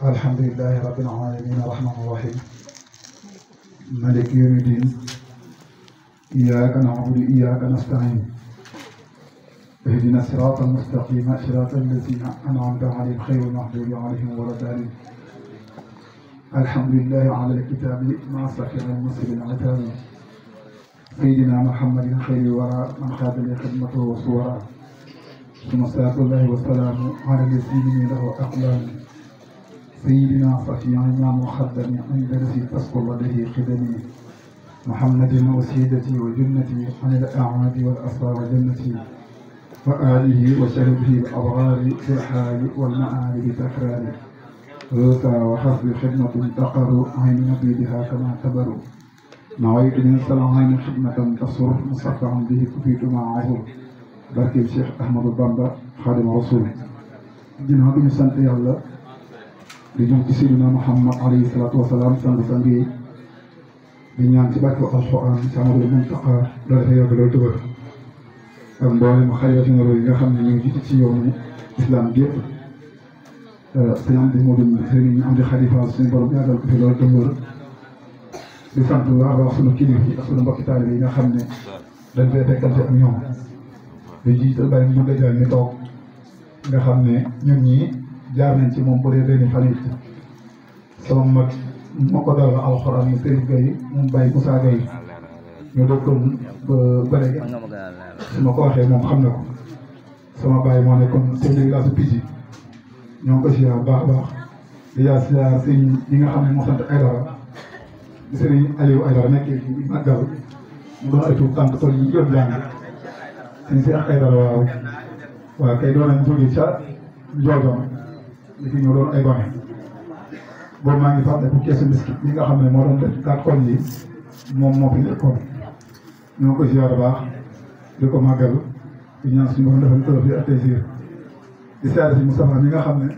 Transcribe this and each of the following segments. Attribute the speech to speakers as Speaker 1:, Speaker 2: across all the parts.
Speaker 1: الحمد لله رب العالمين الرحمن الرحيم مالك يوم الدين إياك نعبد وإياك نستعين اهدنا الصراط المستقيم صراط الذين أنعمت عليهم غير المغضوب عليهم ولا الضالين الحمد لله على الكتاب مع سفير المسلم العتاب سيدنا محمد خير الورى من خاد لخدمته وصورا ثم صلاة الله وسلامه على الذين له أقلام سيدنا صفي إمام مخدم عند الذي تسقط لديه خدمي محمد وسيدتي وجنتي عن الأعماد والأسرى وجنتي وآله وشربه الأبرار في الحال والمآل بتكرار روتا وحسب خدمة تقر عين نبيدها كما تبر نويت من سلام خدمة تصر مصفعا به كفيت معه barke Cheikh Ahmadou Bamba Xaadimu Rasuul ginnaaw bi ñu sant yàlla di ñëw ci Seydina Muhammad alayhi salaatu wa salaam sang yi di ñaan ci barke alxuraan ci Amadou Muntaqa loolu dafa yàgg loolu tëbër ak mboolem xalifa généraux yi nga xam ne ñu ngi jiite ci yoonu islam gépp sëñ am di Modou sëriñ am di xalifa suñu borom yàggal ko fi loolu tëbër di sant waa wax sunu kilifa yi ak sunu mbokki taalibe yi nga xam ne dañ fay fekkante ak ñoom di jiital bàyyi mu gëjal mi toog nga xam ne ñun ñii jaar nañ ci moom bu dee benn fan it sama mag moo ko dal alxuraan mu Serigne Gueye moom Baye Moussa Gueye ñu dëkkoon ba léegi su ma ko waxee moom xam na ko sama baay moo nekkoon seen village su Pidji ñoo ngi ko siyaar baax a baax di yaa siyaar sëñ yi nga xam ne moo sant Aydara di Serigne Aliou Aydara nekkee fi màggal mu doon ay tuut tànk tool yi doon jàng sëñ si ak Aydara waaw kay doon nañ jóge ca Njoojoon li fi ñëw doon ay gone boobu maa ngi fàttaliku keesu miskit yi nga xam ne moo doon def quatre koñ yi moom moo fi nekkoon ñoo ko ziar baax di ko màggal di ñaan suñu borom defal tawfiq ak taysir di ziar si Moustapha mi nga xam ne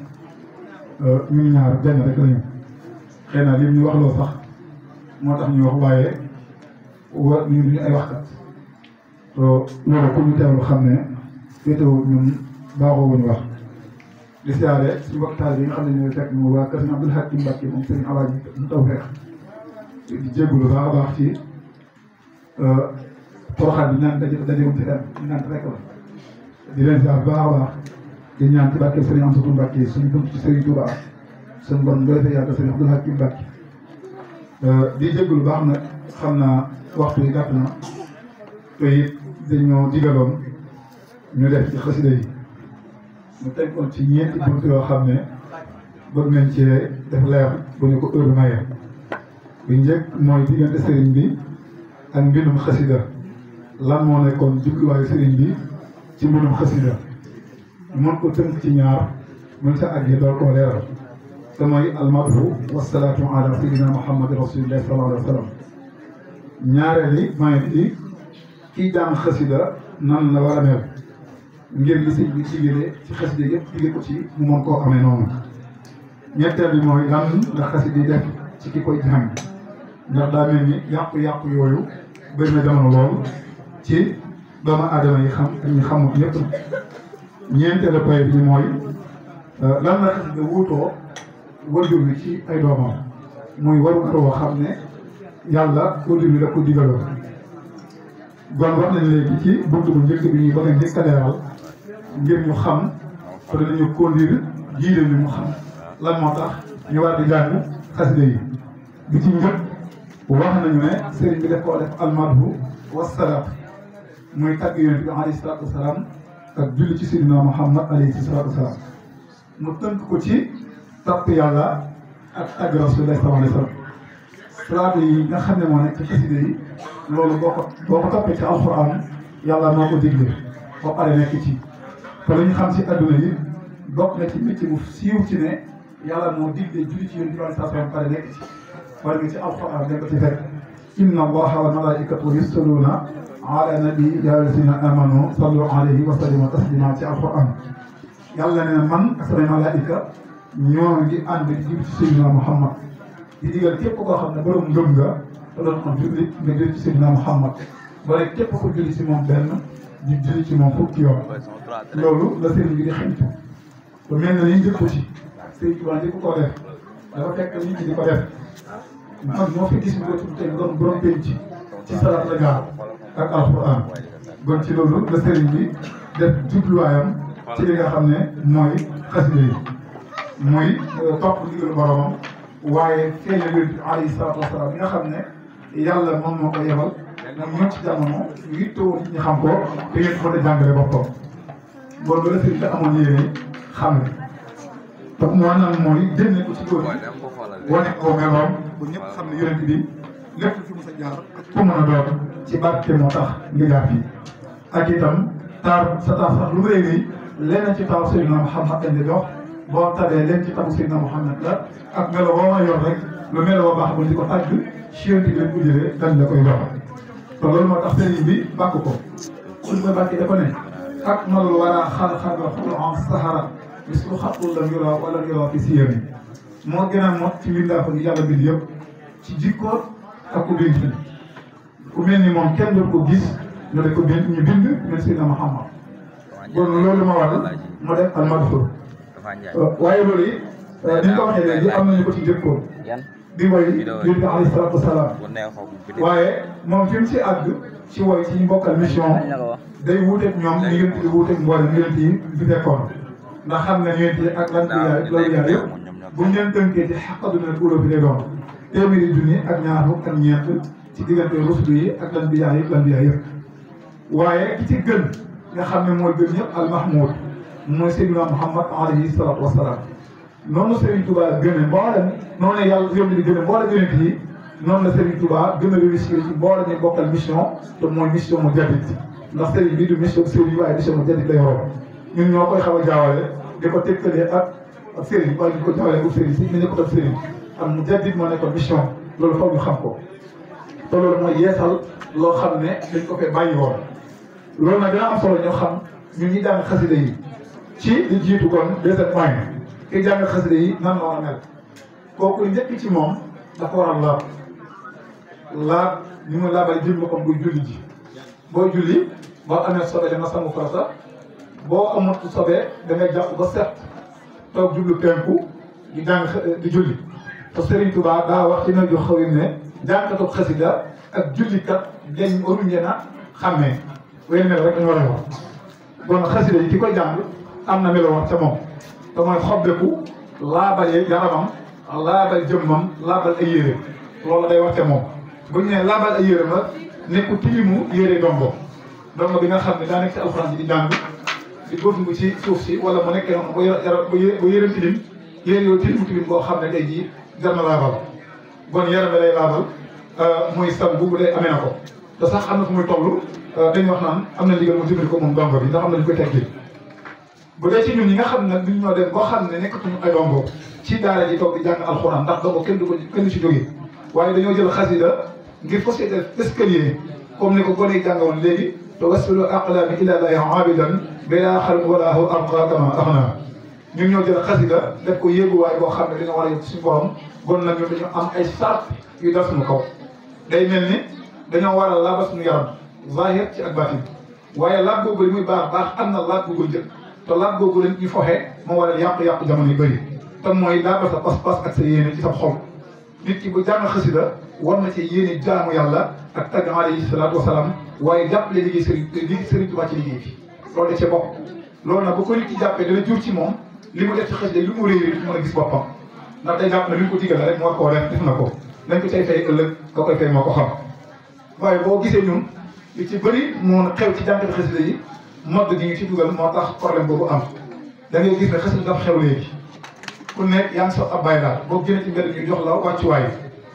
Speaker 1: ñun ñaar benn rek lañu xëy na li ñu wax loo sax moo tax ñu wax waaye ñu duñu ay waxkat to loolu ku ñu teewlu xam ne féetewoo ñun baaxoo wuñu wax di siyaare si waxtaan yi nga xam ne ñooy fekk mu waa kër Sëriñ Abdul Hakim Mbàkke moom sëriñ Alaaji mu taw feex di jégalu baax a baax ci toroxaan bi ñaan dajewuñ ci ren ñu naan rek la di leen siyaar baax a baax di ñaan ci barke sëriñ Amsatu Mbàkke suñu bunt ci sëriñ Touba suñu bon nga defee yàgg sëriñ Abdul Hakim Mbàkke di jégalu baax nag xam naa waxtu yi gàtt na te it dañoo digaloon ñu def ci xasida yi mu teggoon ci ñeenti bunt yoo xam ne bëgg nañ cee def leer bu ñu ko heure maye bi njëkk mooy diggante sëriñ bi ak mbindum xasida lan moo nekkoon jubluwaayu sëriñ bi ci mbindum xasida mën ko tënk ci ñaar mën sa àggee dool koo leeral te mooy almadhu wasalaatu ala sayyidina muhammad rasulillahi sallallahu alayhi wa sallam ñaareel yi mooy di kii jàng xasida nan la war a mel ngir li sëñ bi digale ci xasida yëpp digge ko ci mu mën koo amee noonu ñetteel bi mooy lan la xasida yi def ci ki koy jàng ndax daa mel ni yàqu-yàqu yooyu bëri na jamono lool ci doomu aadama yi xam ak ñi xamut ñëpp ñeenteelu point bi mooy lan la xasida wuutoo wajur bi ci ay doomam muy waru aroo xam ne yàlla wajur bi la ko digaloo gon wax nañ léegi ci buntu bu njëkk bi ñuy bëgg a njëkk a leeral ngir ñu xam te danañu conduire jiile bi mu xam lan moo tax ñu war di jàng xasida yi bi ci njëkk wax nañu ne sëriñ bi def koo def almadhu wasalaat muy tàgg yonent bi alayhi salaatu wasalaam ak julli ci sayyidina Muhammad alayhi salaatu wasalaam mu tënk ko ci tapp yàlla ak tàgg Rasulullah sallallahu alayhi wa sallam salaatu yi nga xam ne moo nekk ci xasida yi loolu boo ko toppee ci alxuraan yàlla moo ko digle boo pare nekk ci te lu ñu xam si adduna yi bokk na ci métier bu siiw ci ne yàlla moo digle julli ci yonent bi sallallahu alayhi wa sallam pare nekk ci pare nga ci alxuraan nekk ci fekk inna allaha wa malaikatahu yusalluna ala nabi ya ayyuhallazina amanu sallu alayhi wa sallimu taslima ci alxuraan yàlla ne man ak samay malaika ñoo ngi ànd di julli ci sayyidina Muhammad di digal képp koo xam ne borom ngëm nga te doon am julli nga julli ci sayyidina Muhammad wala képp ko julli ci moom benn di julli ci moom fukki yoon loolu la sëriñ bi di xëytu te mel na ni njëkku ci Sëriñ Tuubaa njëkk ko def dafa fekk nit ñi di ko def man moo fi gis ñu ko tudd tey doon borom penc ci salaat la gaar ak alxuraan kon ci loolu la sëriñ bi def jubluwaayam ci li nga xam ne mooy xasida yi mooy topp ndigalu boromam waaye feeñal yonent bi alayhi salaatu wasalaam bi nga xam ne yàlla moom moo ko yebal moom ñoo ci jamono ngir taw nit ñi xam ko te yéen mën a jàngale boppam bon loolu sëriñ bi amoon yéene xam ne te maanaam mooy génne ko ci góor ñi wane ko meloom ba ñëpp xam ne yonent bi lépp lu fi mos a jaar ak ku mën a doon ci barke moo tax nga jaar fii ak itam taar sa taar sax lu mu réy leneen ci taar Seydina Muhammad dañ la jox boo tabee leen ci tabu Seydina Muhammad la ak melo boo ma yor rek lu melo ba baax ba di ko tàgg ci yonent bi leen ko jëlee dañ la koy jox te loolu moo tax sëriñ bi bàkk ko suñ koy bàkkee dafa ne ak malul war a xar-xar xulu en sahara bis lu xatul la yura wala yura fi siyami moo gën a mot ci mbindaa fa ni yàlla bind yëpp ci jikkoor ak ku bind ku mel ni moom kenn du ko gis ñu ne ko bind ñu bind mel Seydina Muhammad kon loolu ma waral mu def almadfur waaye loolu yi ni ñu ko waxee léegi am nañu ko ci jëkkoon di woy yonent bi alayhi salaatu wasalaam waaye moom fi mu ci àgg ci woy ci ñu bokkal mission day wuuteeg ñoom ñu yonent bi wuuteeg mboolem yonent yi fi nekkoon ndax xam ne yonent yi ak lan loolu yaay yëpp bu ñu leen tënkee ci xaqadu na ulo bi lay doon téeméeri junni ak ñaar fukk ak ñeent ci diggante rusdu yi ak lan bi yaay yëpp waaye ki ci gën nga xam ne mooy gën ñëpp al mahmoud mooy Seydina Muhammad alayhi salaatu wasalaam noonu Serigne Touba gëne mboolem noonu la yàlla yóbbu di gëne mboolem yonent yi noonu la Serigne Touba gën a réussir ci mboolem ñu bokkal mission te mooy mission mu jadid ndax Serigne bi du mission Serigne waaye mission mu jadid la yoroon ñun ñoo koy xaw a jaawale di ko tegtalee ak Serigne wala di ko jaawale ak Serigne si nañu ko def Serigne am mu jadid moo nekkoon mission loolu foog ñu xam ko te loolu mooy yeesal loo xam ne dañ ko fee bàyyi woon loolu nag dina am solo ñoo xam ñun ñi jàng xasida yi ci li jiitu kon deuxième point ki jàng xasida yi nan la war a mel kooku njëkk ci moom dafa war a laab ni mu laabal jëm boppam buy julli ji boo julli boo amee sobe da nga sangu farata boo amut sobe da nga jàpp ba set toog jublu penku di jàng di julli te Serigne Touba daa wax ci na jox xaw ne jàngkatu xasida ak jullikat dañ waruñ leen a xàmmee wéy mel rek dañu war a wax bon xasida yi ki koy jàng am na melo wax ca moom te mooy xobbeku laabal yaramam laabal jëmmam laabal ay yére loolu day wax ca moom bu ñu nee laabal ay yére la nekku tilimu yére dongo bi nga xam ne daa nekk ci alxuraan ji di jàng di góorgóorlu ci suuf si wala mu nekkee noonu ba yërëm tilim yére yoo tilim boo xam ne tey jii jar na laabal bon yaram bi lay laabal muy sangu bu dee amee na ko te sax am na fu muy toll dañuy wax naan am na ndigal mu dimbali ko moom dongo bi ndax am na ñu koy teggil bu dee ci ñun ñi nga xam ne duñ ñoo dem boo xam ne nekkatuñu ay dongo ci daara ji toog di jàng alxuraan ndax dongo kenn du ci jógee waaye dañoo jël xasida ngir fas yéene escalier comme ni ko gone yi jàngoon léegi te wasilu aqlaami ila lahi abidan bila xalq walaahu abqa kama axna ñun ñoo jël xasida def ko yéeguwaay boo xam ne dañoo war a yëg suñu borom bon nag ñun dañu am ay sart yu dal suñu kaw day mel ni dañoo war a laaba suñu yaram zahir ci ak batin waaye laab googu li muy baax am na laab googu njëkk te laab googu lañ ñu foxee moo waral yàqu-yàqu jamono yu bëri te mooy laabal sa pas-pas ak sa yéene ci sa xol nit ki bu jàng xasida war na ci yéene jaamu yàlla ak tagg alayhi salaatu wasalaam waaye jàppale liggéey Sëriñ Tuubaa ci liggéey bi loolu da cee bokk loolu nag bu ko nit ki jàppee dana jur ci moom li mu def ci xasida lu mu réer mën a gis boppam ndax day jàpp ne li ñu ko digal rek moo koo def na ko nañ ko cay fay ëllëg nga koy fay moo ko xam waaye boo gisee ñun li ci bëri moo xew ci jàngati xasida yi modd gi ñu ci dugal moo tax problème boobu am da ngay gis ne xasida dafa xew léegi ku nekk yaa ngi soog ab bàyyi daal boo génne ci mbedd ñu jox la wàccuwaay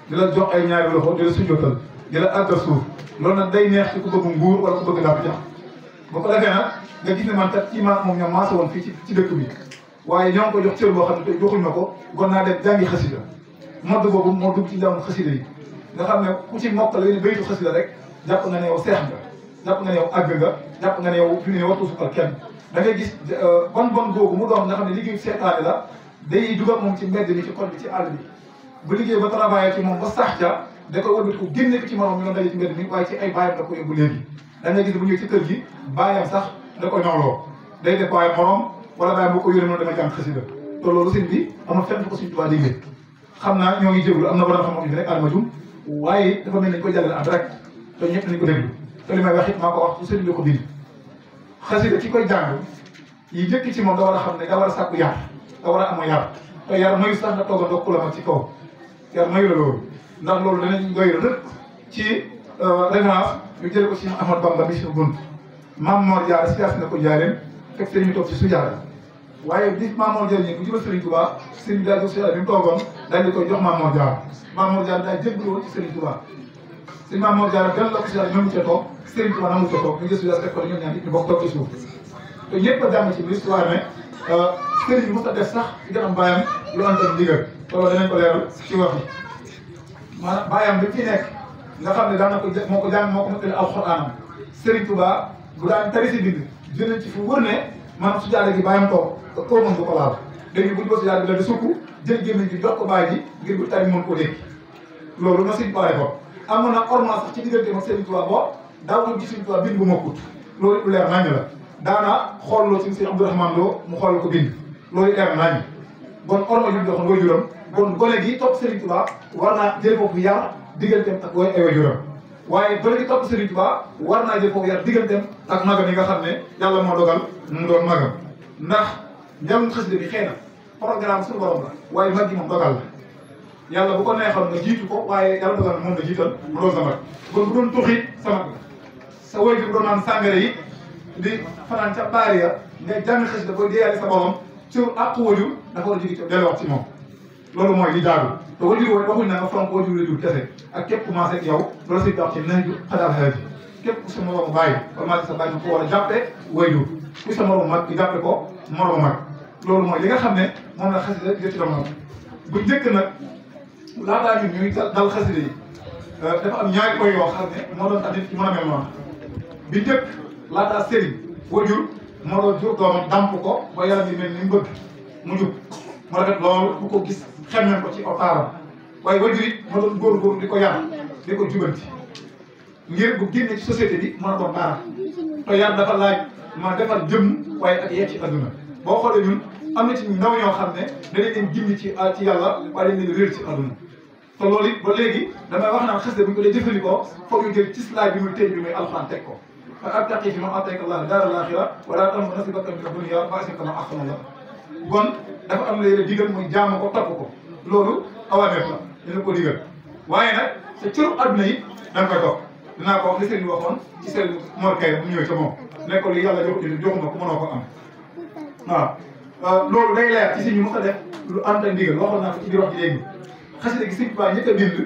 Speaker 1: di la jox ay ñaari loxo di la sujjootal di la àggal suuf loolu nag day neex ci ku bëgg nguur wala ku bëgg dàpp jax bu ko defee nag nga gis ne man kat ci moom ñoom maasa woon fii ci dëkk bi waaye ñoo ngi ko jox cër boo xam ne joxuñ ma ko kon naa dem jàngi xasida modd boobu moo dugg ci jàmm xasida yi nga xam ne ku ci mokkal leen baytu xasida rek jàpp nga ne yow seex nga jàpp nga ne yow àgg nga jàpp nga ne yow fi ne wattu sukal kenn da ngay gis bon googu mu doon nga xam ne liggéey seetaane la day dugal moom ci mbedd mi ci xol bi ci àll bi bu liggéey ba travaillé ci moom ba sax ca da koy wëlbati ko génne ko ci morom mi doon daje ci mbedd mi waaye ci ay baayam da ko yóbbu léegi da ngay gis bu ñëw ci kër gi baayam sax da koy nawloo day def waaye morom wala bàyyi boo ko yónnee noonu dama jàng xasida te loolu sëñ bi amul fenn fu ko Sëñ Tuubaa digle xam naa ñoo ngi jéglu am na borom xam-xam yu fi rek alma jum waaye dafa mel nañ ko jàllale en direct te ñëpp nañ ko déglu te li may wax it maa ko wax su sëñ bi ko bind xasida ki koy jàng yi njëkk ci moom da war a xam ne da war a sàkku yar da war a am yar te yar mayu sax nga toogandoo ku la mag ci kaw yar mayu la loolu ndax loolu danañ doy rek ci référence ñu jële ko ci Ahmad Bamba bi suñu bunt Maam Mor Jaara siyaas na ko njaareem fekk sëriñ bi toog ci su jaara waaye bi Maam Mor Jaara ñi bu jubal Sëriñ Tuubaa sëriñ bi daal di bi mu toogoon daal di koy jox Maam Mor Jaara Maam Mor Jaara daal jébbalu woon ci Sëriñ Tuubaa si Maam Mor Jaara dellu la ko si yàlla ñoom ca toog Sëriñ Tuubaa nangu ca toog ñu gis def ko ñoom ñaar ñu bokk toog ci suuf te ñëpp a jàng ci l'histoire ne sëriñ bi mos a def sax ci ganam bàyyam lu ànd ak ndigal te loolu danañ ko leeral ci wax yi maanaam bàyyam bi ci nekk nga xam ne daan na ko moo ko jàng moo ko mottali alxuraanam Sëriñ Tuubaa bu daan tari si bind jëlee ci fu wër ne maanaam su jaaree gi bàyyam toog te toogam du ko laal léegi bu ñu ko si jaar bi la di sukk jël gémmiñ gi jox ko bàyyi ji ngir bu tari mën koo dégg loolu na Sëriñ Tuubaa ko amoon na ordonnance sax ci diggante ak Sëriñ Tuubaa boo daawul gis Sëriñ Tuubaa bind bu mokkut loolu lu leer nañ la daana xooloo ci Sëriñ Abdourahmane Lo mu xool ko bind loolu leer nañ bon orma ju joxoon waajuram bon gone gi topp Sëriñ Tuubaa war naa jël foofu yar digganteem ak ay waajuram waaye gone gi topp Sëriñ Tuubaa war naa jël foofu yar digganteem ak magam yi nga xam ne yàlla moo dogal mu doon magam ndax njàngum xasida bi xëy na programme suñu borom la waaye mag gi moom dogal la yàlla bu ko neexoon nga jiitu ko waaye yàlla dogal moom nga jiital mu doon sa mag bon bu doon tuxi sa mag la sa waajur doon naan sàngara yi di fanaan ca baari ya nga jàng xasida booy deeyaale sa borom ci àqu waajur dafa war a jóge ci delluwaat ci moom loolu mooy li jaadu te waajur wooyu waxuñ na nga fonk waajur la jur kese ak képp ku maase ak yow loolu si wax ci nañ ju xadaal xel ji képp ku sa moromu bàyyi wala maa sa bàyyi na ko war a jàppe waajur ku sa moromu mag di jàppe ko moromu mag loolu mooy li nga xam ne moom la xasida di ci doon bu njëkk nag laataa ñun ñuy dal xasida yi dafa am ñaari koy yoo xam ne moo doon tax nit ki mën a mel noonu bi njëkk laataa sëriñ waajur moo doon jur doomam damp ko ba yaram yi mel ni mu bëgg mu jub mu rafet loolu bu ko gis xemmem ko ci optaaram waaye waajur it moo doon góorgóorlu di ko yar di ko jubanti ngir bu génne ci société bi mën a doon dara te yar dafa laaj ma defar jëm waaye ak yegg ci adduna boo xoolee ñun am na ci ndaw ñoo xam ne danañ leen gindi ci yàlla waaye dañ leen réer ci adduna te loolu it ba léegi damay wax naan xasida bu ñu ko dee jëfandikoo foog ñu jël ci slide bi muy tëj bi muy alxuraan teg ko فأبتقي فيما أعطاك الله دار الآخرة ولا تنس نصيبك من الدنيا فأحسن كما أحسن الله bon dafa am la digal muy jaamu ko topp ko loolu awaameef la dina ko digal waaye nag sa cëru adduna yi da nga koy topp dinaa ko wax li sëriñ bi waxoon ci seen Mor Kay bu ñëwee ca moom ne ko li yàlla joxuma ko mënoo ko am waaw loolu day leer ci si ñu mos a def lu ànd ak ndigal waxoon naa ko ci biir wax ji léegi xasida gi Sëriñ Tuubaa njëkk a bind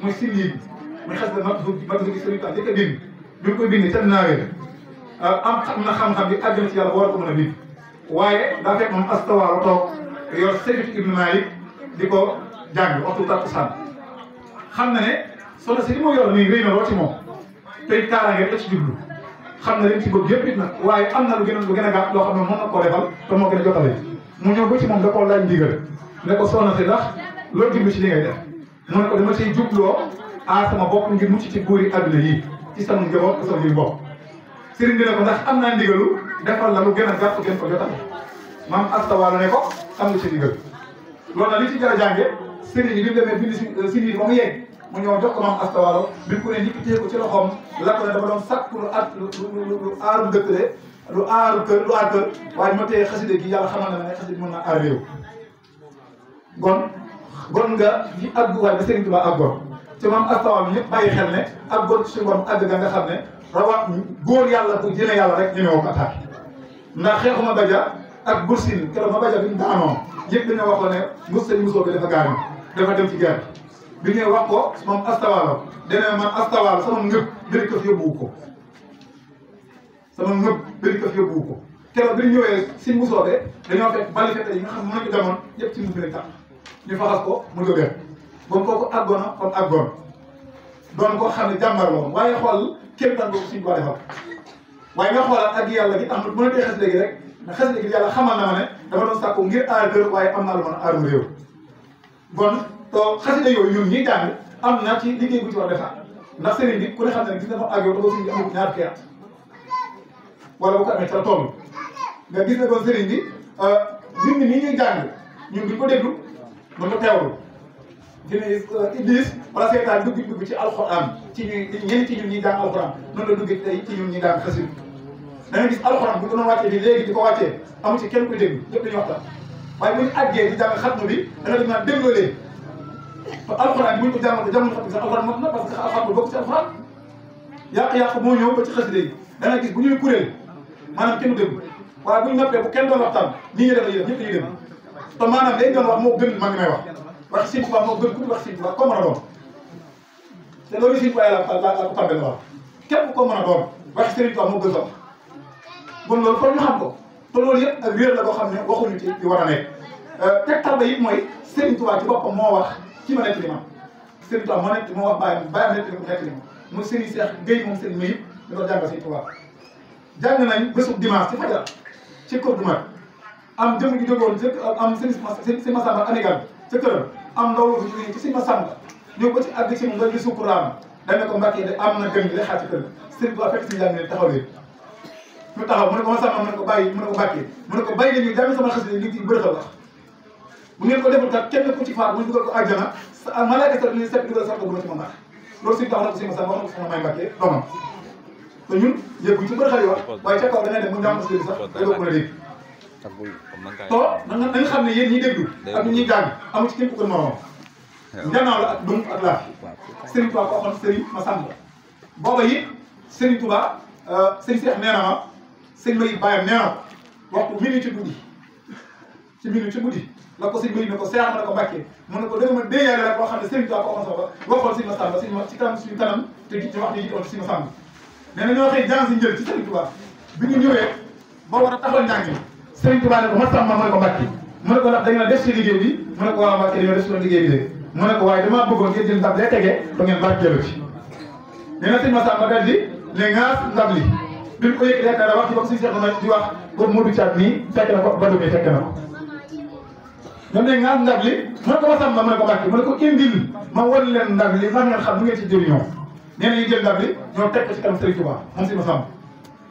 Speaker 1: muy sinlii bi muy xasida mag gi Sëriñ Tuubaa njëkk a bind bi koy bind ca naawee am na xam-xam bi àgg na ci yàlla war ko mën a bind waaye daa fekk moom astawaaro toog yor Sayyidu Ibnu Maalik di ko jàng waxtu takkusaan xam na ne soxna si li moo yor nii rëy na lool ci moom tey kaaraange la ci jublu xam na leen ci bëgg yëpp it nag waaye am na lu gën a gàtt loo xam ne mën na koo defal te moo gën a jotale mu ñëw ba ci moom da koo laaj ndigal ne ko soxna si ndax loolu jublu ci li ngay def mu ne ko dama ciy jubloo aar sama bopp ngir mucc ci góori àdduna yi ci sama njaboot ak sama biir bopp sëriñ bi ne ko ndax am naa ndigalu defal la lu gën a gàtt gën ko jotal maam astawaala ne ko am nga ci ndigal loolu nag li ci jar a jànge sëriñ bi bi mu demee bind si niir ba mu yegg mu ñëw jox ko maam astawaalo bi mu ko ne njëkk téye ko ci loxoom la ko ne dama doon sàkk lu aaru dëkk de lu aaru kër waaye ma téye xaside gi yàlla xamal na ne xaside gi mën na aar réew gon nga yi àgguwaay ba sëriñ Tuubaa àggoon te maam astawaalo ñëpp bàyyi xel ne àggoon ci suñu borom àgg ga nga xam ne rawaat góor yàlla bu jëlee yàlla rek ñu ne woo ko attaqué ndax xeexuma baja ak bursin keroog ma baja bi ñu daanoon yëpp dañoo waxoon ne mos sëñ mosoo bi dafa gaañu dafa dem ci guerre bi ñuy wax ko moom astawaalo dana man astawaalo sama ngëb bëri këf yóbbuwu ko keroog bi ñu ñëwee si mosoo be dañoo fekk bali fete yi nga xam ne mën nañu demoon yëpp ci mu bi lañ tax ñu faxas ko mu jógee bon kooku àggoon na kon àggoon doon koo xam ne jàmbar loolu waaye xool kéem tan boobu suñu ko defal waaye nga xoolal ak yàlla gi tax mën a tee xas léegi rek na xas léegi yàlla xamal na ma ne dama doon sàkku ngir aar kër waaye am naa lu mën a aarum réew bon to xasida yooyu ñun ñi jàng am na ci liggéey bu ci war a defaat ndax sëriñ bi ku ne xam ne gis na fa ak yow te ba suñu bi amul ñaar fukki at wala bu ko amee ca la toll nga gis ne kon sëriñ bi bind nii ñuy jàng ñun duñ ko déglu mën ko teewlu dina Iblis wala seetaan dugg ci alxuraan ci ñenn ci ñun ñuy jàng alxuraan noonu la dugg tey ci ñun ñuy jàng xasida da nga gis alxuraan bu ko doon wàccee bi léegi di ko wàccee amu ci kenn koy déglu ñëpp dañuy waxtaan waaye bu ñu àggee di jàng xatmu bi da nga dem naan dégloo leen te alxuraan bi bu ñu ko jàngal jamono xam ne sax alxuraan mot na parce que alxuraan bu bokk ci alxuraan yàq-yàq moo ñëw ba ci xasida yi da nga gis bu ñuy kuréel maanaam kenn du déglu waaye bu ñu noppee bu kenn doon waxtaan nii ñu def la ñuy def ñëpp dañuy dem te maanaam dañ doon wax moo gën man li may wax wax Sëñ Tuubaa moo gën ku wax Sëñ Tuubaa koo mën a doon te loolu Sëñ Tuubaa la ko tàmbali wax képp koo mën a doon wax Sëñ Tuubaa moo gën sax bon loolu kon ñu xam ko te loolu yëpp ak réer la boo xam ne waxuñu ci di war a nekk tegtal ba it mooy Sëñ Tuubaa ci boppam moo wax ci ma nekk li ma Sëñ Tuubaa moo wax bàyyam nekk li ma mu Sëriñ Seex Géy moom sëriñ Mayib di ko jàngal Sëñ Tuubaa jàng nañ bésub dimanche ci fajar ci kër du mat am jëm gi jógoon am si Masamba anigan ca këram am ndaw lu jógee ci si Masamba ñëw ba ci àgg ci moom nga gis sukkuraan dañ ne ko Mbàkke de am na gën gi lay xaar ci kër Sëriñ Tuubaa fekk si jàng ne taxaw leen ñu taxaw mu ne ko Masamba mu ne ko bàyyi mu ne ko Mbàkke mu ne ko bàyyi la ñuy jàng sama xasida li ci bërëxal wax bu ngeen ko deful kat kenn ku ci faat bu ñu dugal ko àjjana malaaka sax li sepp dugal sax bu na ci ma nax loolu Sëriñ Tuubaa wax na ko si Masamba wax na ko sama may Mbàkke doomam te ñun yëgguñ ci bërëxal yi wax waaye ca kaw da ngay dem mu njàng xasida sax day doo mën a dégg to nañ xam ne yéen ñiy déglu ak ñi jàng amu ci képp ku moroom njanaaw la ak dum ak laaf Serigne Touba ko waxoon Serigne Massamba booba it Serigne Touba Serigne Cheikh nee na ma Serigne Mayib bàyyam nee na waxtu minute ci guddi ci guddi la ko Serigne Mayib ne ko Cheikh ma ne ko Mbàkke mu ne ko dëgg ma déyaale la koo xam ne Serigne Touba ko waxoon sax waxoon Serigne Massamba ci kanam suñu kanam te ci wax ni jiitoon Serigne Massamba nee na ñoo xëy jàng si njël ci Serigne Touba bi ñu ñëwee ba war a taxal njàng mi Sëriñ Tuubaa ne ko Massamba mu ne ko Mbàkke mu ne ko ndax da ngeen a def ci liggéey bi mu ne ko waaw Mbàkke dañoo def ci liggéey bi de mu ne ko waaye damaa bëggoon ngeen jël ndab lay tegee ba ngeen barkeelu ci nee na sëñ Massamba dal di ne ŋaas ndab li bi ñu ko yëkkatee dara wax ci bopp si Seex na di wax boobu Modou Thiat nii fekk na ko Badou mi fekk na ko ñoom ne ŋaas ndab li mu ne ko Massamba mu ne ko Mbàkke mu ne ko indil ma wan leen ndab li ndax ngeen xam nu ngeen ci jëriñoo nee na ñu jël ndab li ñoo teg ko ci kanam Sëriñ Tuubaa moom si Massamba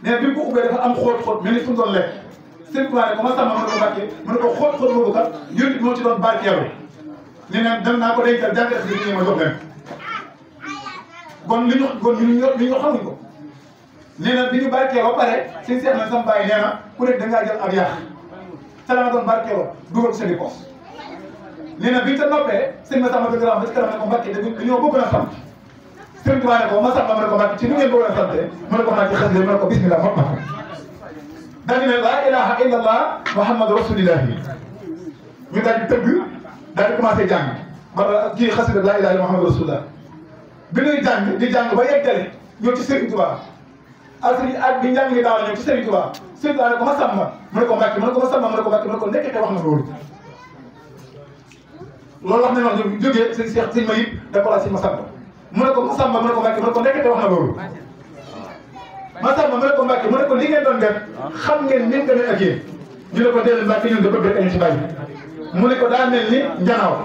Speaker 1: nee na bi mu ko ubbee dafa am xóot-xóot mel ni fu mu doon lekk Sëriñ Tuubaa ne ko Massamba mu ne ko Mbàkke mu ne ko xóot-xóot boobu kat yónni moo ci doon barkeelu nee na dem naa ko dencal jàngat bi ñu ma jox leen kon li ñu xamuñ ko nee na bi ñu barkeeloo ba pare seen seex na sama bàyyi nee na ku nekk da ngaa jël ab yàq ca la nga doon barkeeloo dugal ko seen i poos nee na bi ñu ta noppee sëñ Massamba dëgg ba ci kanam ne ko Mbàkke dañoo bëgg na sant Sëriñ Tuubaa ne ko Massamba mu ne ko Mbàkke ci nu ngeen bëgg na sante mu ne ko xanaa ci xas mu ne ko bismillah mot na ko daal di ne laa ilaha illallah muhammadu rasulillahi ñu daal di tëgg daal di commencé jàng ba kii xasida laa ilaha illallah muhammadu rasulillah bi ñuy jàng di jàng ba yeggale ñëw ci Sëriñ Tuubaa ak bi njàng li daaw la ñëw ci Sëriñ Tuubaa Sëriñ Tuubaa ne ko Massamba mu ne ko Mbàkke mu ne ko Massamba mu ne ko Mbàkke mu ne ko nekkete wax na loolu wax na noonu ñu jógee sëñ Cheikh sëñ Mayib déplacé sëñ Massamba mu ne ko Massamba mu ne ko Mbàkke mu ne ko nekkete wax na loolu Massamba mu ne ko Mbàkke mu ne ko li ngeen doon def xam ngeen ni mu demee ak yéen ñu ne ko déedéet Mbàkke ñun dafa bëgg ñu ci bàyyi mu ne ko daa mel ni njanaaw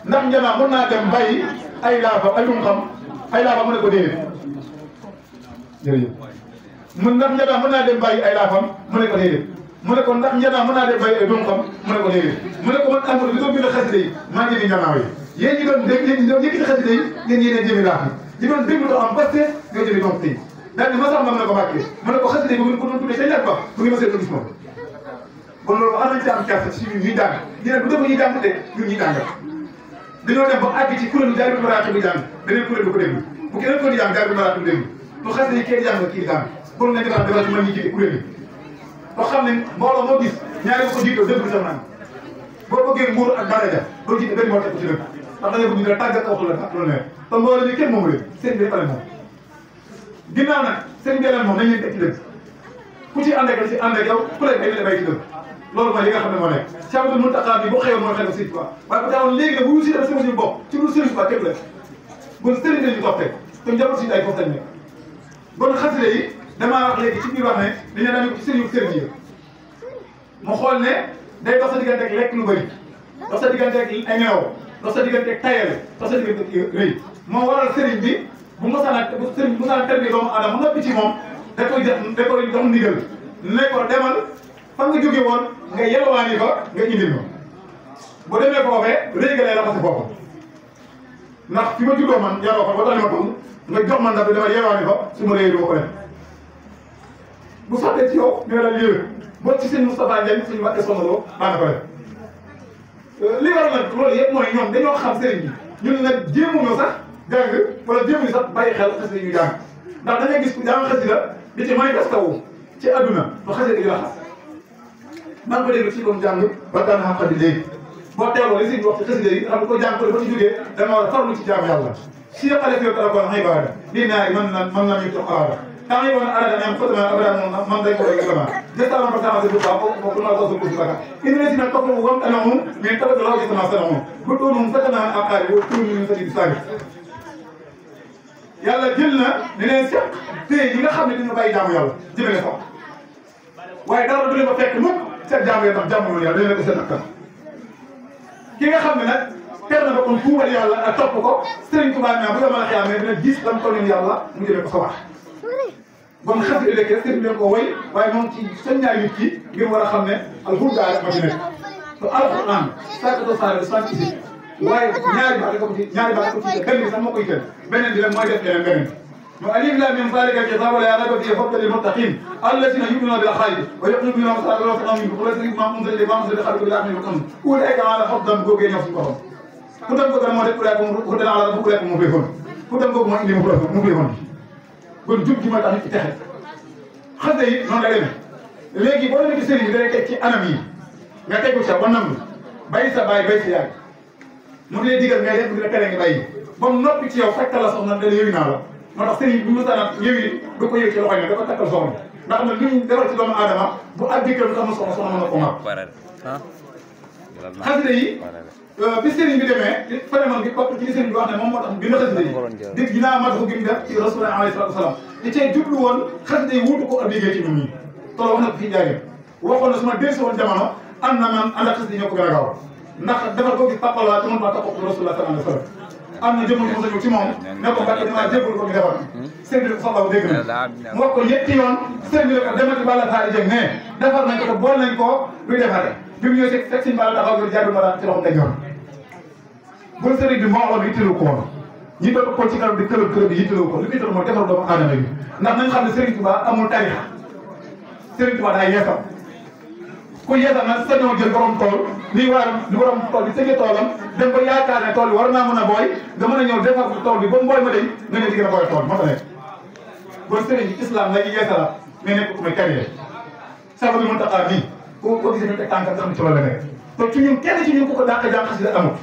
Speaker 1: ndax njanaaw mën naa dem bàyyi ay laafa ay dum xam ay laafa mu ne ko déedéet jërëjëf mun ndax njanaaw mën naa dem bàyyi ay laafam mu ne ko déedéet mu ne ko ndax njanaaw mën naa dem bàyyi ay dum xam mu ne ko déedéet mu ne ko man Amadou bi doon bind xasida yi maa ngi ni njanaaw yi yéen ñi doon dégg yéen ñi doon yëkkati xasida yi yéen yéen jëmi laaf yi ñi doon déglu doo am parce que ñoo jëmi donc tey daal di Massamba mu ne ko Mbàkke mu ne ko xasida yi bu ngeen ko doon tuddee ca ñàkk ba bu ngeen ma seetlu gis moom kon loolu am nañ ci am kersa ci ñun ñuy jàng ñu ne bu def ñuy jàng de ñun ñuy jàngal dañoo dem ba àgg ci kuréelu jaay bi maraatu bi jàng beneen kuréel du ko déglu bu keneen ko di jàng jaay bi maraatu bi déglu lu xasida yi kii jàng kii jàng bon nañ defar defar ci mën ñi jiite kuréel yi boo xam ne mbooloo moo gis ñaari ko jiitoo dëgg bi sax naan boo bëggee nguur ak daraja doo jiite benn moo teg ko ci dëgg ndax da ngay bëgg ñu la tàggat waxu la loolu ne te mbooloo mi kenn moomu leen seen bi pare moom ginnaaw nag seen beleen moom nañ leen teg ci dëgg ku ci ànd ak si ànd ak yow ku lay bay bay ci dëgg loolu mooy li nga xam ne moo nekk Cheikh Abdou Mountakha bi boo xewoon mooy xel Sëriñ Tuubaa waaye bu taxawoon léegi nag bu ñu si def sama suñu bopp ci lu Sëriñ Tuubaa képp la bon sëriñ lañu topp teg te njaboot si ay foofu lañ nekk bon xasida yi damaa wax léegi ci biir wax ne dañu daan ko ci sëriñu sëriñ yi mu xool ne day dox sa diggante ak lekk lu bëri dox sa diggante ak ay nelaw dox sa diggante ak tayale dox sa diggante ak rëy moo waral sëriñ bi bu mosaan sëriñ bu mosaan terbi doomu aadama mu noppi ci moom da koy jox ndigal ne ko demal fan nga jógee woon nga yelwaani fa nga indil ma boo demee foofee réegalee la fasi foofu ndax fi ma juddoo man yaroo fa ba tax ma tudd nga jox man ndax bi dama yelwaani fa su ma réy doo ko def bu sottee ci yow ñoo la yéwé boo ci sëñ Moustapha Ndiaye suñu wàtte sonaloo daana ko def li war nag loolu yëpp mooy ñoom dañoo xam sëriñ bi ñun nag jéemuñu sax jàng wala jéemuñu sax bàyyi xel xasida ñu jàng ndax da ngay gis ku jàng xasida di ci manifesté wu ci adduna ba xasida gi la xas maa ngi ko déglu ci doon jàng ba daan xam xadi léegi boo teeloo li sëñ bi wax ci xasida yi xam ne ko jàng ko ba ci jógee dama war a farlu ci jaamu yàlla si xale fi tarabon ibada lii naa man la ñuy tox aada temps yi woon arada même xotama abada man dañ ko rek gama jëstaloon ko sama bu baax ko ko na ko ko baka indi si na ko ko wam anahum mais tabata law sama sanahum bu doonum fatana aqari wa tuunu min sadi sari yàlla jël na ne leen seq tey ñi nga xam ne dina bàyyi jaamu yàlla jëmale fa waaye dara du leen ko fekk mukk seen jaamu yàlla tax jaamu yàlla dañ leen ko seen akkan ki nga xam ne nag ter na ba kon tuubal yàlla ak topp ko Sëriñ Tuubaa naa bu la mën a xiyaamee dina gis lam ko leen yàlla mu jëlee ko sa wax bon xas yi léegi rek sëriñ leen ko woy waaye moom ci soññaay nit ki ngir war a xam ne alxuraan ma ci nekk te alxuraan sakkato saare sant isi waaye ñaari baat ko ci benn bi sax moo koy teel beneen bi rek mooy def leneen beneen mo alif lam mim zalika al-kitabu la rayba fihi hudan lil muttaqin alladhina yu'minuna bil ghaibi wa yuqimuna as-salata wa yut'imuna al-qur'ana ma unzila ilayhim wa unzila ilayhim bil-akhirati yuqinun ulaika ala hudan googee ñëw suñu borom ku dem ko moo def ulaika hudan ala ulaika mu béfoon ku dem ko moo indi mu béfoon kon jub gi ma tax nit ci texe xasida yi noonu la demee léegi boo demee ci sëriñ bi day teg ci anam yi nga tegu ca ba nangu bay sa baay bay sa yaay mu ngi lay digal ngay def mu ngi la tere nga bàyyi ba mu noppi ci yow fekkal la soxna dala yëwi naa la moo tax sëriñ bi mu saanaat yëwi du ko yëw ci loxo yi da ko takkal soxna ndax nag li mu defal ci doomu aadama bu àgg këram sama soxna mën na ko mag xasida yi bi sëriñ bi demee phénomène bi bokk ci li sëriñ bi wax ne moom moo tax bind xasida yi dig dinaa mat ko gi mu def ci rasulullah alayhi salatu wasalam di cee jublu woon xasida yi wuutu ko ab liggéey ci ñun ñii tolo wax na ko fii jaaree waxoon na su ma dellusi woon jamono am na man ànd ak xasida yi ñoo ko gën a gaaw ndax defar ko gis papa la te mën maa topp rasulullah sallallahu alayhi wasallam am na jëmm ñu mos a ñëw ci moom ne ko mbàkke dinaa jébbal ko ñu defar sëriñ bi ko soxlaw dégg na mu wax ko ñetti yoon sëriñ bi ko demati bàlla faari jëg ne defar nañ ko te bool nañ ko luy defate bi mu ñëw fekk siñ bàlla taxaw yor jaadu ma daan ci loxom day yor bon sëriñ bi mbooloo bi yitteelu ko woon ñi doon ko ci kanam di kërëb bi yitteelu ko li ko yitteelu mooy defar doomu aadama bi ndax nañ xam ne Sëriñ Tuubaa amul tarixa Sëriñ Tuubaa daa yeesal ku yeesal nag sañoo jël borom tool li borom tool bi sëgee toolam dem ba yaakaar ne tool bi war naa mën a booy nga mën a ñëw defar tool bi ba mbooy ma dañ nga ñëw di gën a booy tool moo tax nekk bon sëriñ bi islam la ñu yeesalaat mais nekk ku may carrière sax bi mën taxaar nii ko gisee ñu teg tànkam xam ne ci loolu la nekk te ci ñun kenn ci ñun ku ko dàq jàng xasida amul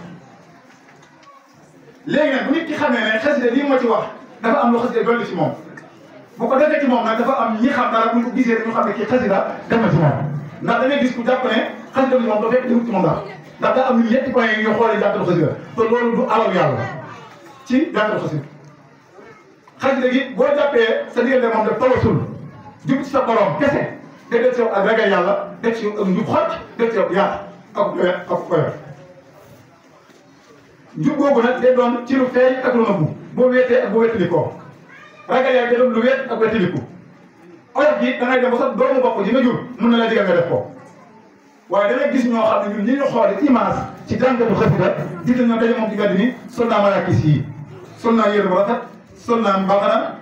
Speaker 1: léegi nag bu nit ki xamee ne xasida lii ma ci wax dafa am lu xasida dolli ci moom bu ko defee ci moom nag dafa am ñi xam dara bu ñu ko gisee ñu xam ne kii xasida def na ci moom ndax da ngay gis ku jàpp ne xasida li moom da fekk defut ci moom dara ndax daa am ñetti point yi ñu xoolee jàngalu xasida te loolu du alal yàlla ci jàngalu xasida xasida gi boo jàppee sa diggante moom def tawasul jub ci sa borom kese te def ci yow ak ragal yàlla def ci yow ak njub xocc def ci yow yaatu ak koyar njub googu nag day doon ci lu feeñ ak lu nëbbu boo wéetee ak boo wéetalikoo ragal yàlla day doon lu wéet ak wéetaliku oyof gi da ngay dem ba sa doomu bopp ji nga jur mën na la digal nga def ko waaye da ngay gis ñoo xam ne ñun ñi ñu xoole image ci jàngatu xasida gis nañ ñoo daje moom ci gàdd ni sol naa marakis yi sol naa yére bu rafet sol naa mbaxana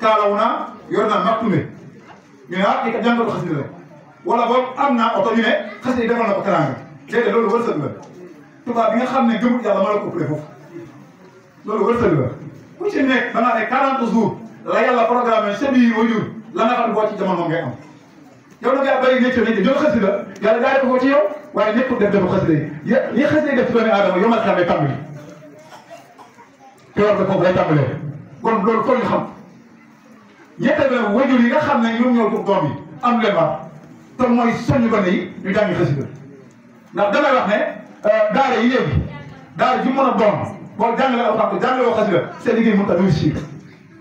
Speaker 1: kaalaw naa yor naa maxtume ñu ne ah kii kat jàngatu xasida la wala boog am naa oto ñu ne xasida yi defal na ko teraanga léegi loolu wërsëg la tubaab bi nga xam ne gëmul yàlla ma la ko ëppale foofu loolu wërsëg la ku ci nekk da ngaa ne 40 jours la yàlla programme sa biir wajur la nga xam ne boo ci jamono ngay am yow nag yaa bëri nekk nañ jël xasida yàlla jaaree ko ci yow waaye nekkul def defu xasida yi li xasida yi def ci doomi aadama yow ma xam ne tàmbali te war nga foofu lay tàmbalee kon loolu foog ñu xam ñetteel bi nag wajur yi nga xam ne ñoom ñoo jur doom yi am leen war te mooy soññu gone yi ñu jàngi xasida ndax damay wax ne daara yi léegi daara ji mën a doon boo jàngalee alxuraan jàngalee woo xasida seen liggéey mënut a réussir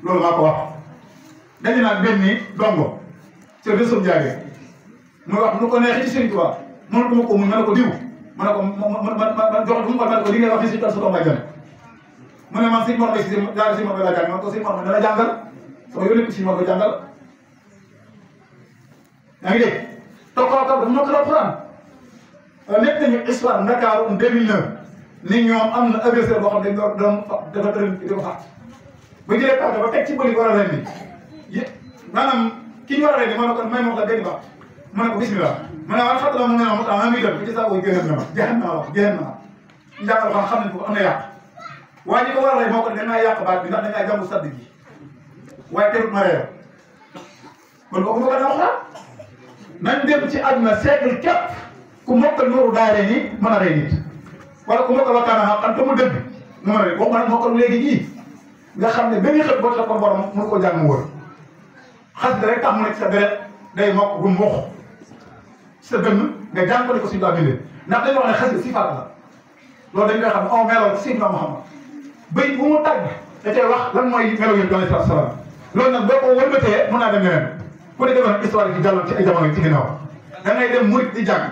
Speaker 1: loolu maa ko wax dañu naan benn dongo ca réseau Ndiaye muy wax nu ko neexee ci Sëriñ Tuubaa mënatu ma ko muñ ma ne ko diw ma ne ko ma jox bu mu ko ma ne ko li ngay wax ni si tal sa doom bàjjan mu ne man sëñ Mor Mbaye si daara sëñ Mor Mbaye laa jàng man ko sëñ Mor Mbaye dana jàngal sama yónni ko sëñ Mor Mbaye jàngal yaa ngi dégg te kooku dafa mokkal alxuraan nekk nañu histoire Ndakaaru en 2009 ni ñoom am na agresseur boo xam ne doon dafa tëral di ko faat ba jëlee paaka ba teg ci bëri war a ren bi maanaam ki ñu war a ren bi moo ne ko may ma wax la benn baax mu ne ko bismillah mu ne waaye fàttala mu ne ma ah muy dem ba ci saa booy gërëm na ma jeexal na ma wax jeexal na ma njàngal xam nañ ko am na yàq waaye ñi ko war a rey moo ko dangaa yàq baat bi ndax dangaa jàngu sadd gi waaye terut ma reew kon boobu ma ko dama xalaat nañ dem ci àdduna siècle képp ku mokkal nooru daare ni mën a rey nit wala ku mokkal wakkaana xam te mu dëgg mu mën a rey boo mën mokkal léegi jii nga xam ne benn xët boo tax ko borom mënu ko jàng mu wër xas da rek tax mu nekk sa deret day mokk bu mboq sa gën nga jàng ko ne ko suñu daa bindee ndax dañoo wax ne xas sifaat la loolu dañ koy xam ne on meloo ci Seydina Muhammad bëy bu mu tàgg da cay wax lan mooy melo yéen alayhi salaatu salaam loolu nag boo ko wëlbatee mën naa dem neneen ku ne defoon histoire ci jàlloon ci ay jamono ci ginnaaw da ngay dem murit di jàng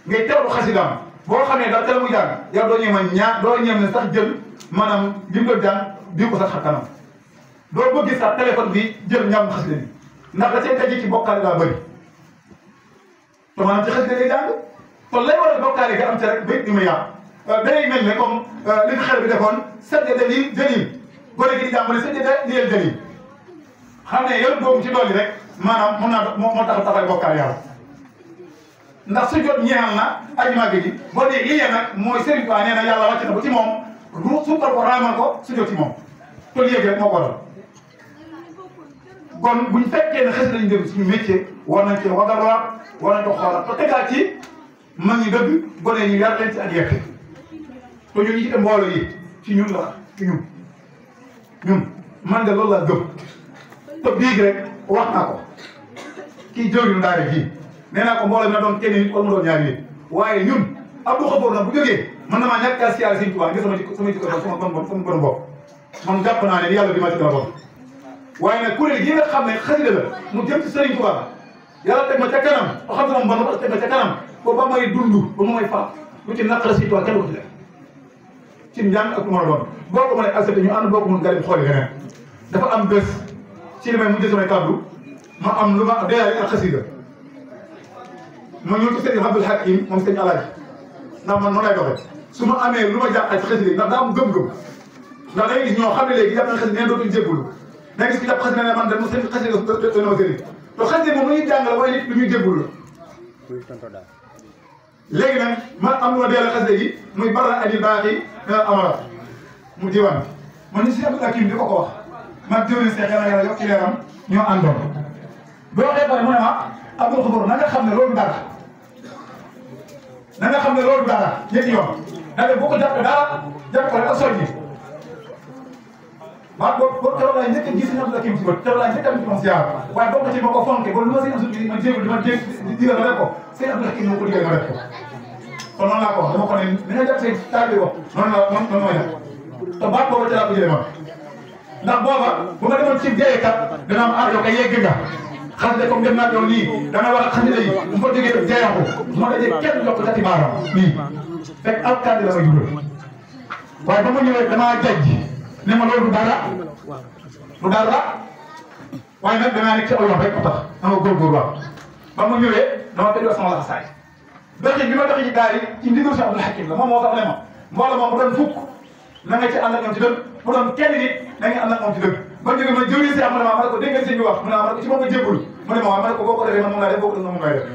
Speaker 1: ngay teewlu xasidaam boo xamee daal teel mu jàng yow doo ñëw doo ñëw ne sax jël maanaam li mu doon jàng di ko sax xar kanam doo bëgg sax téléphone bi jël ñaam xasida bi ndax da cay daje ci bokkaale daa bëri te maanaam ci xasida ngay jàng kon lay waral bokkaale ga am ca rek béy di ma yàq day mel ne comme li fi xel bi defoon sajjada lii jalil gone gi di jàmbale sajjada liyel jalil xam ne yow boobu ci dolli rek maanaam mën naa moo tax dafay bokkaale yàlla ndax su jot ñeexal na aji màgg ji boo dee lii nag mooy Serigne Touba nee na yàlla wàcc na ba ci moom ru sukkal ko raamal ko su jot ci moom te léegi rek moo ko waral kon buñ fekkee ne xës lañu dégg suñu métier war nañ cee wagarwaat war nañ ko xoolaat te tegaat ci mag ñi dëgg gone ñu yar leen ci ak yekk te ñun ñi ci mbooloo yi ci ñun la ci ñun man de loolu laa gëm te biig rek wax naa ko kii jëwriñu daara ji nee naa ko mbooloo mi na doon kenn nit wala mu doon ñaari nit waaye ñun Abdou Khafour nag bu jógee mën na maa ñàkk a siyaare Sëñ Tuubaa ngir sama jikko sama bon bopp man jàpp naa ne yàlla di ma ci dara bon waaye nag kuréel yi nga xam ne xasida la mu jëm ci Sëriñ Tuubaa yàlla teg ma ca kanam ba xam ne moom bon teg ma ca kanam ba ba may dund ba mu may faat lu ci naqara Sëriñ Tuubaa kenn ko ci def ci njàng ak lu mën a doon boo ko mënee accepté ñu ànd boo ko mën nga dem xooli leneen dafa am bés ci li may mujj samay kàddu ma am lu ma deyaale ak xasida ma ñëw ci sëñ Abdul Hakim moom sëñ Alaaji ndax man noonu lay doxee su ma amee lu ma jàqal ci xasida ndax daa am gëm-gëm ndax da ngay gis ñoo xam ne léegi jàpp na xasida neen dootuñu jébbulu da ngay gis ki jàpp xasida ne man de seen xasida dana ma sëriñ te xasida moom lu ñuy jàngale waaye nit lu ñuy jébbulu la léegi nag man am lu ma deyaale xasida yi muy bara aji baaxi amara mu diwaan man ni si Abdul Hakim di ko wax man jëwriñ Seex yàlla yokk ci leeram ñoo àndoon boo waxee pare mu ne ma Abdou Khafour na nga xam ne loolu dara na nga xam ne loolu dara ñetti yoon da nga boo ko jàppee dara jàpp ko rek ak soññi waaw boo keroog laay njëkk a gis Abdou Hakim si bët keroog laay njëkk a am ci moom siyaar waaye boo ko ci ma ko fonke ba lu ma seen suñu ma jéegul di ma jéeg digal ma def ko seen Abdou Hakim moo ko digal ma def ko kon noonu laa ko wax dama ko ne ni nga jàpp seen taal bi wax noonu la noonu mooy def te baat booba ca laa ko jëlee man ndax booba bu ma demoon ci jayekat dana am aar yow kay yegg nga xasida comme dem naa yow nii dana war a xasida yi bu ma jógee jayaxu bu ma dajee kenn jox ko cati baaram nii fekk alkandi la may jural waaye ba ma ñëwee damaa jajj ne ma loolu du dara waaye nag danaa nekk ci aw yoon rek ko tax dama góorgóorlu waaw ba ma ñëwee dama tëjoo sama la saay doxin bi ma doxi ci daal yi ci ndigal si Abdul Hakim la moom moo tax ne ma mbooloo moom bu doon fukk na nga ci ànd ak ñoom ci dëgg bu doon kenn nit na nga ànd ak moom ci dëgg ba jóge ma jëwriñ si am ne ma ne ko dégg nga sëñ bi wax mu ne ma ne ko ci moom nga jébbul mu ne ma waaw ma ne ko boo ko defee man moom laa def boo ko def moom ngay def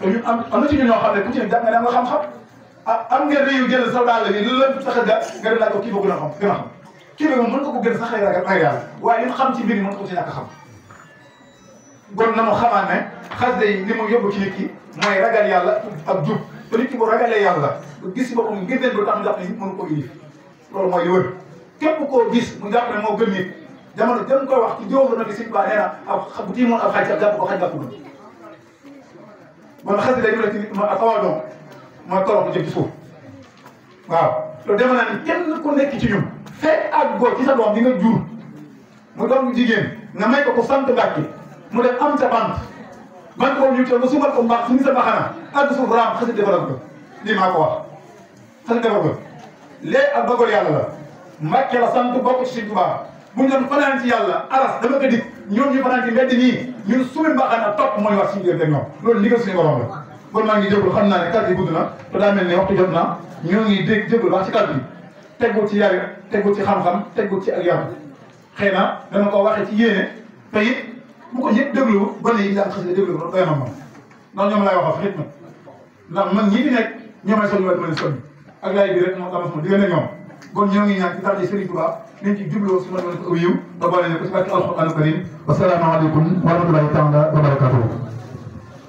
Speaker 1: te ñu am na ci ñun ñoo xam ne ku ci ne jàng nga nga xam-xam am ngeen réew jël sa daal bi lu leen sax nga dem laaj ko kii boo gën a xam kii bi moom mën nga ko gën sax xëy na ay yàlla waaye li mu xam ci mbir mi mën nga ko ci ñàkk a xam kon na mu xamaat ne xasida yi li mu yóbbu ci nit ki mooy ragal yàlla ak jub te nit ki bu ragalee yàlla gis boppam ngir leen du tax mu jàpp ne nit mënu ko indi loolu mooy li wër képp koo gis mu jàpp ne moo gën nit jamono jëm koy wax ci jóobu na di Sëñ Tuubaa nee na ab bu tiimoon ab xaj jàpp ko xaj jàpp ko bon xasida yi ci nit ma ak awa doom mooy torox ko jëm ci suuf waaw te dema naa ni kenn ku nekk ci ñun fekk ak góor ci sa doom bi nga jur mu doom jigéen nga may ko sant Mbàkke mu def am ca bant boobu ñu toog nga sumal ko mbaax suñu sa baxana ak suuf raam xasida defal ko lii maa ko wax xasida defal ko léegi ak dogal yàlla la Mbàkke la sant bokk ci Sëñ Tuubaa
Speaker 2: bu ñu doon fanaan ci yàlla aras dama ko dig ñoom ñu fanaan ci mbedd nii ñun sumi mbaxaan ak topp moo ñu war suñu diggante ak ñoom loolu ndigal suñu borom la kon maa ngi jégul xam naa ne kàddu yi gudd na te daa mel ni waxtu jot na ñoo ngi dégg jégul wax ci kàddu yi teggul ci yar teggul ci xam-xam teggul ci ak yar xëy na dana ko waxee ci yéene te it bu ko ñëpp déglu ba ne yi daan xasee déglu ko doy na moom ndax ñoom laay waxal xit na ndax man ñii fi nekk ñoom ay soññi wala ma leen soññ ak laay bi rek moo tax ma diggante ñoom kon ñoo ngi ñaan ci daraja Serigne Touba nañ ci jubloo su ma doon ko aw yiw ba boole ne ko ci barke alxuraanu karim wasalaamaaleykum wa rahmatullahi taala wa barakatuh